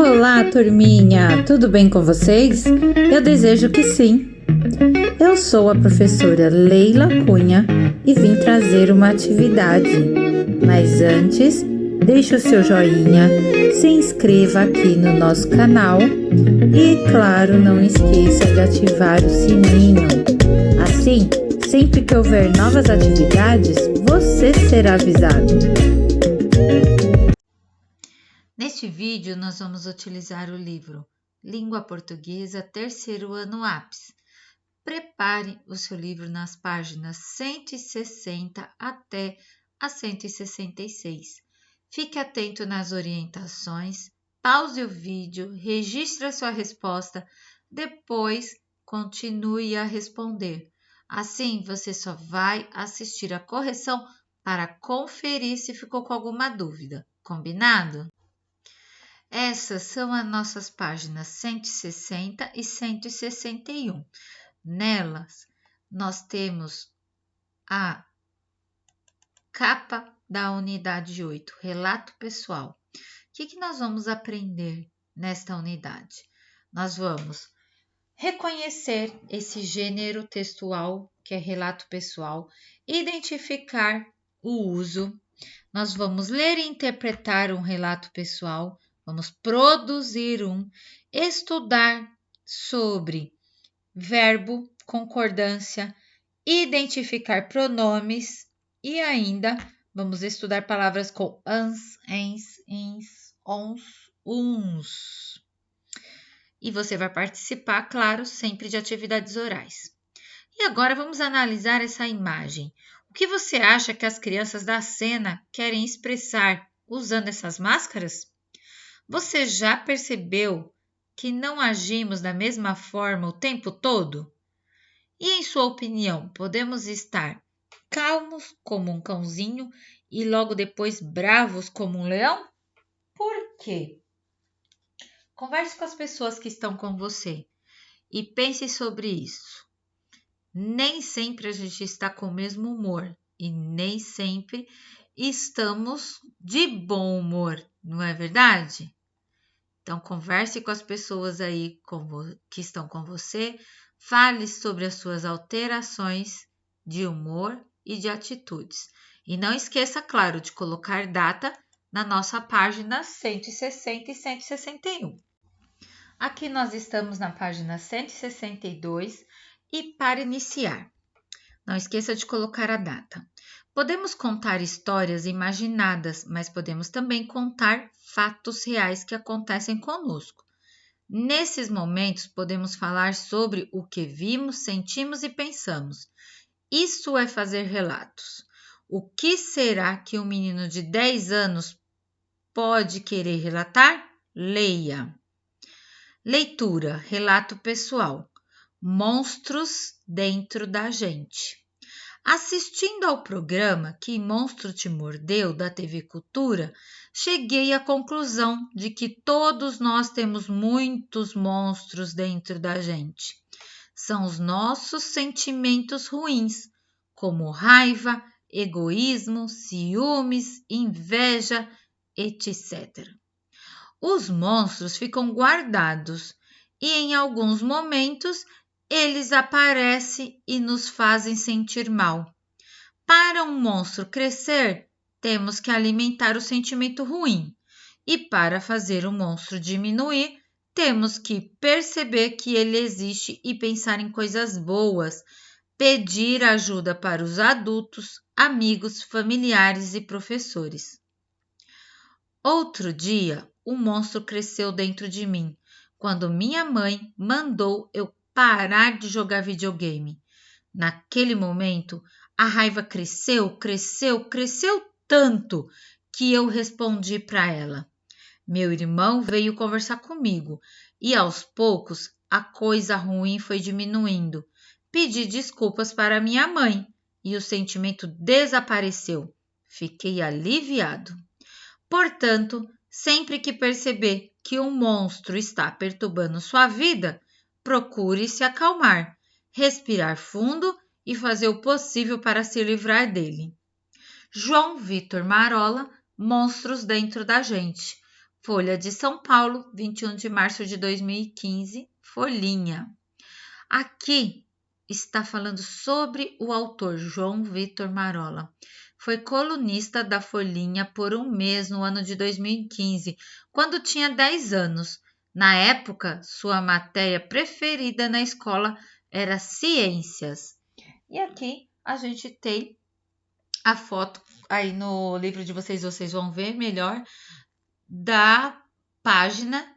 Olá, turminha! Tudo bem com vocês? Eu desejo que sim! Eu sou a professora Leila Cunha e vim trazer uma atividade. Mas antes, deixe o seu joinha, se inscreva aqui no nosso canal e, claro, não esqueça de ativar o sininho. Assim, sempre que houver novas atividades, você será avisado. Neste vídeo, nós vamos utilizar o livro Língua Portuguesa, terceiro ano APS. Prepare o seu livro nas páginas 160 até a 166. Fique atento nas orientações, pause o vídeo, registre a sua resposta, depois continue a responder. Assim, você só vai assistir a correção para conferir se ficou com alguma dúvida. Combinado? Essas são as nossas páginas 160 e 161. Nelas, nós temos a capa da unidade 8, relato pessoal. O que nós vamos aprender nesta unidade? Nós vamos reconhecer esse gênero textual, que é relato pessoal, identificar o uso. Nós vamos ler e interpretar um relato pessoal. Vamos produzir estudar sobre verbo, concordância, identificar pronomes e ainda vamos estudar palavras com ans, ens, ins, ons, uns. E você vai participar, claro, sempre de atividades orais. E agora vamos analisar essa imagem. O que você acha que as crianças da cena querem expressar usando essas máscaras? Você já percebeu que não agimos da mesma forma o tempo todo? E em sua opinião, podemos estar calmos como um cãozinho e logo depois bravos como um leão? Por quê? Converse com as pessoas que estão com você e pense sobre isso. Nem sempre a gente está com o mesmo humor e nem sempre estamos de bom humor, não é verdade? Então, converse com as pessoas aí que estão com você, fale sobre as suas alterações de humor e de atitudes. E não esqueça, claro, de colocar data na nossa página 160 e 161. Aqui nós estamos na página 162 e para iniciar, não esqueça de colocar a data. Podemos contar histórias imaginadas, mas podemos também contar fatos reais que acontecem conosco. Nesses momentos, podemos falar sobre o que vimos, sentimos e pensamos. Isso é fazer relatos. O que será que um menino de 10 anos pode querer relatar? Leia. Leitura, relato pessoal. Monstros dentro da gente. Assistindo ao programa Que Monstro Te Mordeu, da TV Cultura, cheguei à conclusão de que todos nós temos muitos monstros dentro da gente. São os nossos sentimentos ruins, como raiva, egoísmo, ciúmes, inveja, etc. Os monstros ficam guardados e, em alguns momentos, eles aparecem e nos fazem sentir mal. Para um monstro crescer, temos que alimentar o sentimento ruim. E para fazer o monstro diminuir, temos que perceber que ele existe e pensar em coisas boas, pedir ajuda para os adultos, amigos, familiares e professores. Outro dia, o monstro cresceu dentro de mim, quando minha mãe mandou eu parar de jogar videogame. Naquele momento, a raiva cresceu tanto que eu respondi para ela. Meu irmão veio conversar comigo e aos poucos a coisa ruim foi diminuindo. Pedi desculpas para minha mãe e o sentimento desapareceu. Fiquei aliviado. Portanto, sempre que perceber que um monstro está perturbando sua vida, procure se acalmar, respirar fundo e fazer o possível para se livrar dele. João Vitor Marola, Monstros dentro da gente. Folha de São Paulo, 21 de março de 2015, folhinha. Aqui está falando sobre o autor João Vitor Marola. Foi colunista da Folhinha por um mês no ano de 2015, quando tinha 10 anos. Na época, sua matéria preferida na escola era ciências. E aqui a gente tem a foto, aí no livro de vocês vão ver melhor, da página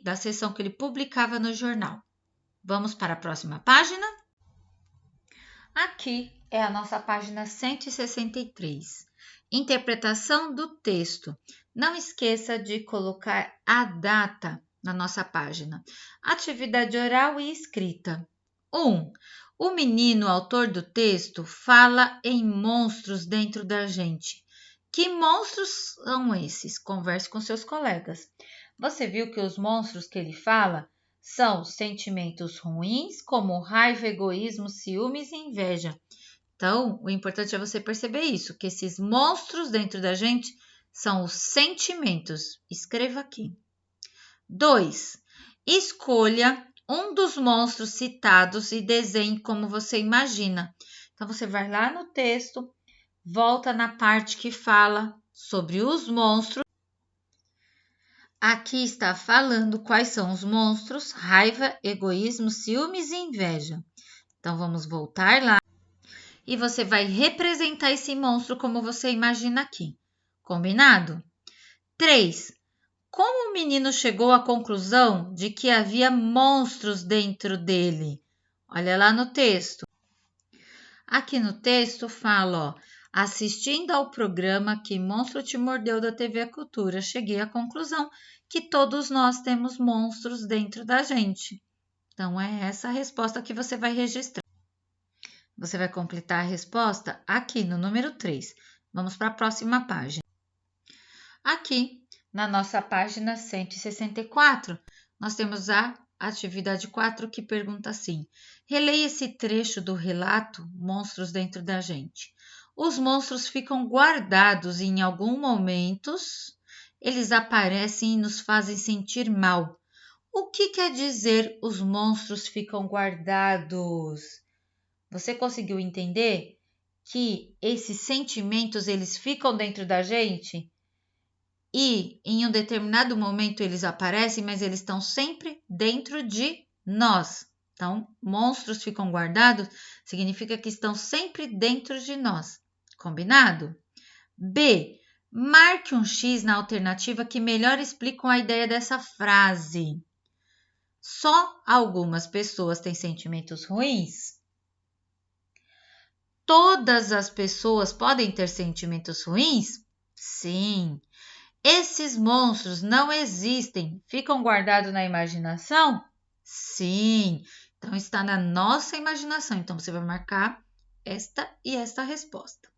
da seção que ele publicava no jornal. Vamos para a próxima página? Aqui é a nossa página 163. Interpretação do texto. Não esqueça de colocar a data na nossa página. Atividade oral e escrita. 1. O menino, autor do texto, fala em monstros dentro da gente. Que monstros são esses? Converse com seus colegas. Você viu que os monstros que ele fala são sentimentos ruins, como raiva, egoísmo, ciúmes e inveja. Então, o importante é você perceber isso, que esses monstros dentro da gente são os sentimentos. Escreva aqui. 2. Escolha um dos monstros citados e desenhe como você imagina. Então, você vai lá no texto, volta na parte que fala sobre os monstros. Aqui está falando quais são os monstros: raiva, egoísmo, ciúmes e inveja. Então, vamos voltar lá e você vai representar esse monstro como você imagina aqui. Combinado? 3. Como o menino chegou à conclusão de que havia monstros dentro dele? Olha lá no texto. Aqui no texto fala, assistindo ao programa Que Monstro Te Mordeu da TV Cultura, cheguei à conclusão que todos nós temos monstros dentro da gente. Então, é essa a resposta que você vai registrar. Você vai completar a resposta aqui no número 3. Vamos para a próxima página. Aqui, na nossa página 164, nós temos a atividade 4 que pergunta assim: releia esse trecho do relato Monstros Dentro da Gente. Os monstros ficam guardados e em alguns momentos eles aparecem e nos fazem sentir mal. O que quer dizer os monstros ficam guardados? Você conseguiu entender que esses sentimentos eles ficam dentro da gente? E em um determinado momento eles aparecem, mas eles estão sempre dentro de nós. Então, monstros ficam guardados significa que estão sempre dentro de nós. Combinado? B. Marque um X na alternativa que melhor explicam a ideia dessa frase. Só algumas pessoas têm sentimentos ruins? Todas as pessoas podem ter sentimentos ruins? Sim. Esses monstros não existem, ficam guardados na imaginação? Sim. Então, está na nossa imaginação. Então, você vai marcar esta e esta resposta.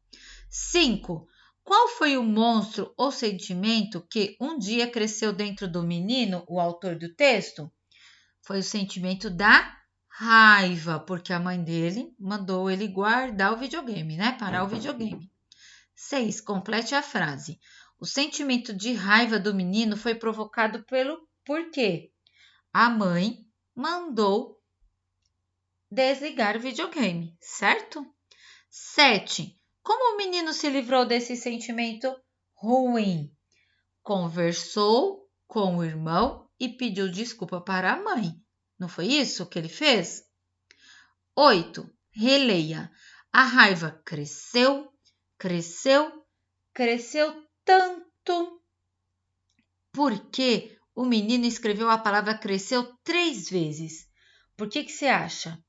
5. Qual foi o monstro ou sentimento que um dia cresceu dentro do menino, o autor do texto? Foi o sentimento da raiva, porque a mãe dele mandou ele guardar o videogame, né? Parar o videogame. 6. Complete a frase. O sentimento de raiva do menino foi provocado por quê? A mãe mandou desligar o videogame, certo? 7. Como o menino se livrou desse sentimento ruim? Conversou com o irmão e pediu desculpa para a mãe. Não foi isso que ele fez? 8. Releia. A raiva cresceu, cresceu, cresceu tanto porque o menino escreveu a palavra cresceu 3 vezes. Por que você acha?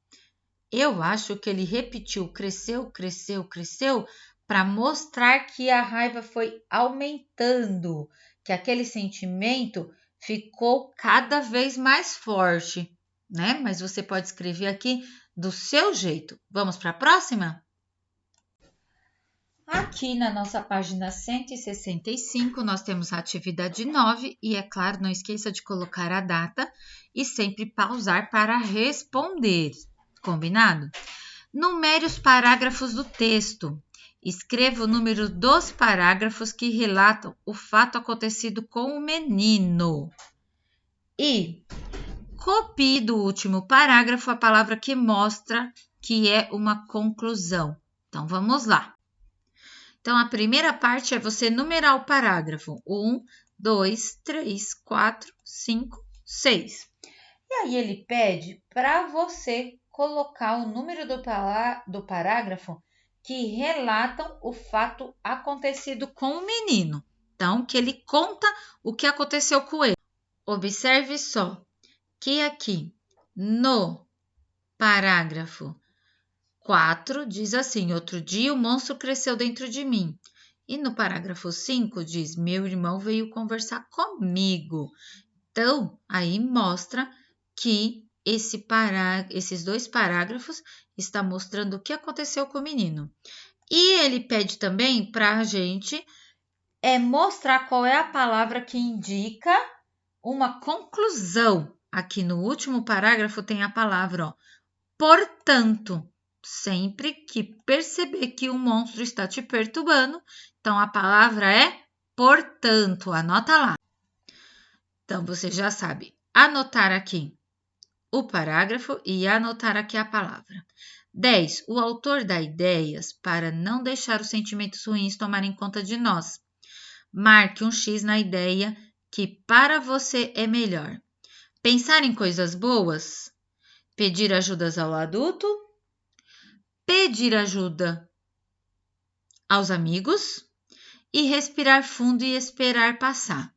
Eu acho que ele repetiu cresceu, cresceu, cresceu para mostrar que a raiva foi aumentando, que aquele sentimento ficou cada vez mais forte, né? Mas você pode escrever aqui do seu jeito. Vamos para a próxima? Aqui na nossa página 165, nós temos a atividade 9 e, é claro, não esqueça de colocar a data e sempre pausar para responder. Combinado? Numere os parágrafos do texto. Escreva o número dos parágrafos que relatam o fato acontecido com o menino. E copie do último parágrafo a palavra que mostra que é uma conclusão. Então, vamos lá. Então, a primeira parte é você numerar o parágrafo. 1, 2, 3, 4, 5, 6. E aí ele pede para você colocar o número do parágrafo que relatam o fato acontecido com o menino. Então, que ele conta o que aconteceu com ele. Observe só que aqui no parágrafo 4 diz assim: outro dia o monstro cresceu dentro de mim. E no parágrafo 5 diz: meu irmão veio conversar comigo. Então, aí mostra que esses 2 parágrafos estão mostrando o que aconteceu com o menino. E ele pede também para a gente mostrar qual é a palavra que indica uma conclusão. Aqui no último parágrafo tem a palavra, portanto. Sempre que perceber que um monstro está te perturbando, então a palavra é portanto. Anota lá. Então, você já sabe anotar aqui o parágrafo e anotar aqui a palavra. 10. O autor dá ideias para não deixar os sentimentos ruins tomarem conta de nós. Marque um X na ideia que para você é melhor. Pensar em coisas boas. Pedir ajudas ao adulto. Pedir ajuda aos amigos. E respirar fundo e esperar passar.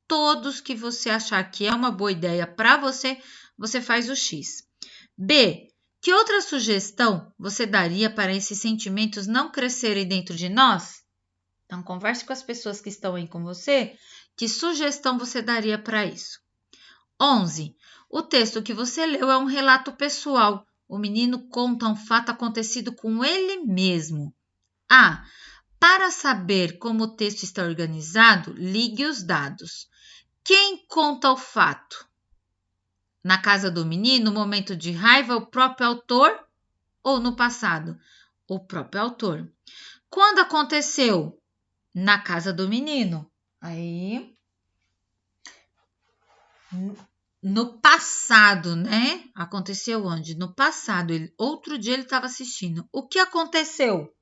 Todos que você achar que é uma boa ideia para você, você faz o X. B. Que outra sugestão você daria para esses sentimentos não crescerem dentro de nós? Então, converse com as pessoas que estão aí com você. Que sugestão você daria para isso? 11. O texto que você leu é um relato pessoal. O menino conta um fato acontecido com ele mesmo. A. Para saber como o texto está organizado, ligue os dados. Quem conta o fato? Na casa do menino, no momento de raiva, o próprio autor ou no passado? O próprio autor. Quando aconteceu? Na casa do menino. Aí, no passado, né? Aconteceu onde? No passado. Outro dia ele estava assistindo. O que aconteceu?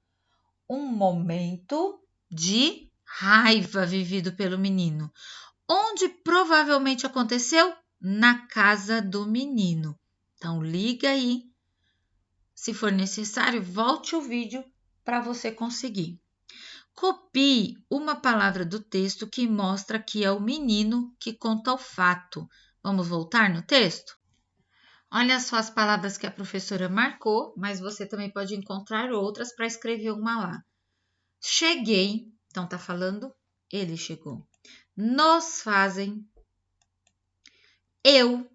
Um momento de raiva vivido pelo menino. Onde provavelmente aconteceu? Na casa do menino. Então, liga aí. Se for necessário, volte o vídeo para você conseguir. Copie uma palavra do texto que mostra que é o menino que conta o fato. Vamos voltar no texto? Olha só as palavras que a professora marcou, mas você também pode encontrar outras para escrever uma lá. Cheguei, então tá falando, ele chegou. Nos fazem. Eu,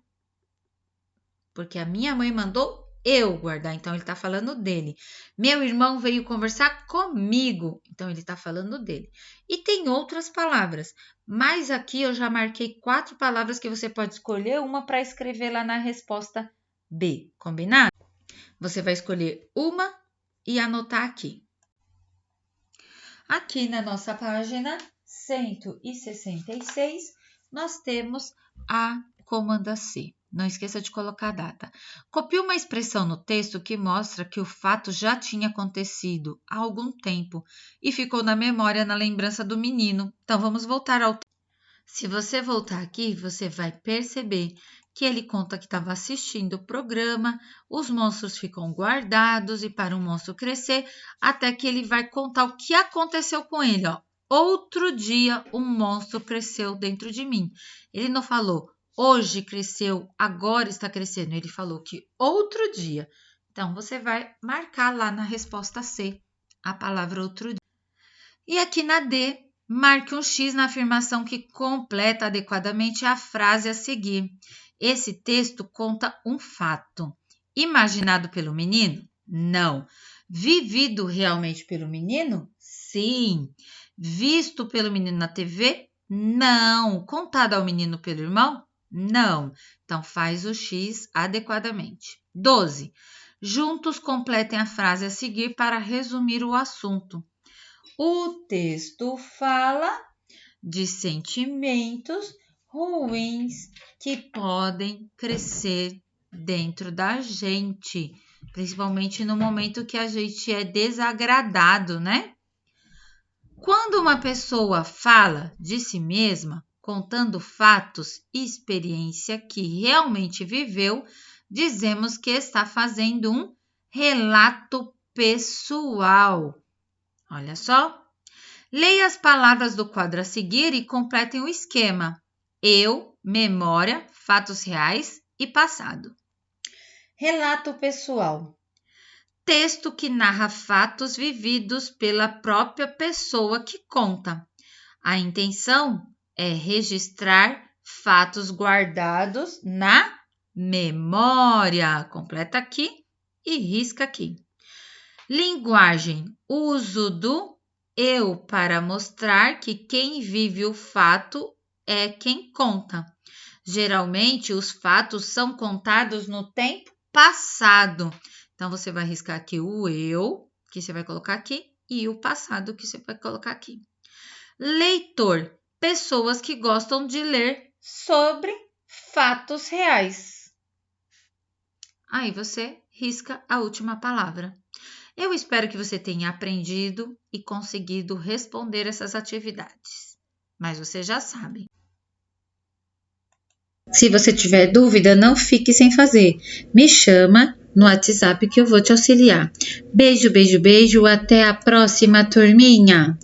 porque a minha mãe mandou eu guardar, então ele está falando dele. Meu irmão veio conversar comigo, então ele está falando dele. E tem outras palavras, mas aqui eu já marquei 4 palavras que você pode escolher uma para escrever lá na resposta B, combinado? Você vai escolher uma e anotar aqui. Aqui na nossa página 166, nós temos a comanda C. Não esqueça de colocar a data. Copie uma expressão no texto que mostra que o fato já tinha acontecido há algum tempo e ficou na memória, na lembrança do menino. Então, vamos voltar ao texto. Se você voltar aqui, você vai perceber que ele conta que estava assistindo o programa, os monstros ficam guardados e para o monstro crescer, até que ele vai contar o que aconteceu com ele. Ó. Outro dia, um monstro cresceu dentro de mim. Ele não falou, hoje cresceu, agora está crescendo. Ele falou que outro dia. Então, você vai marcar lá na resposta C a palavra outro dia. E aqui na D, marque um X na afirmação que completa adequadamente a frase a seguir. Esse texto conta um fato. Imaginado pelo menino? Não. Vivido realmente pelo menino? Sim. Visto pelo menino na TV? Não. Contado ao menino pelo irmão? Não. Então, faz o X adequadamente. 12. Juntos completem a frase a seguir para resumir o assunto. O texto fala de sentimentos ruins que podem crescer dentro da gente, principalmente no momento que a gente é desagradado, né? Quando uma pessoa fala de si mesma, contando fatos e experiência que realmente viveu, dizemos que está fazendo um relato pessoal. Olha só. Leia as palavras do quadro a seguir e completem o esquema. Eu, memória, fatos reais e passado. Relato pessoal. Texto que narra fatos vividos pela própria pessoa que conta. A intenção é registrar fatos guardados na memória. Completa aqui e risca aqui. Linguagem. Uso do eu para mostrar que quem vive o fato é quem conta. Geralmente, os fatos são contados no tempo passado. Então, você vai riscar aqui o eu, que você vai colocar aqui, e o passado, que você vai colocar aqui. Leitor. Pessoas que gostam de ler sobre fatos reais. Aí, você risca a última palavra. Eu espero que você tenha aprendido e conseguido responder essas atividades. Mas você já sabe. Se você tiver dúvida, não fique sem fazer. Me chama no WhatsApp que eu vou te auxiliar. Beijo, beijo, beijo. Até a próxima, turminha!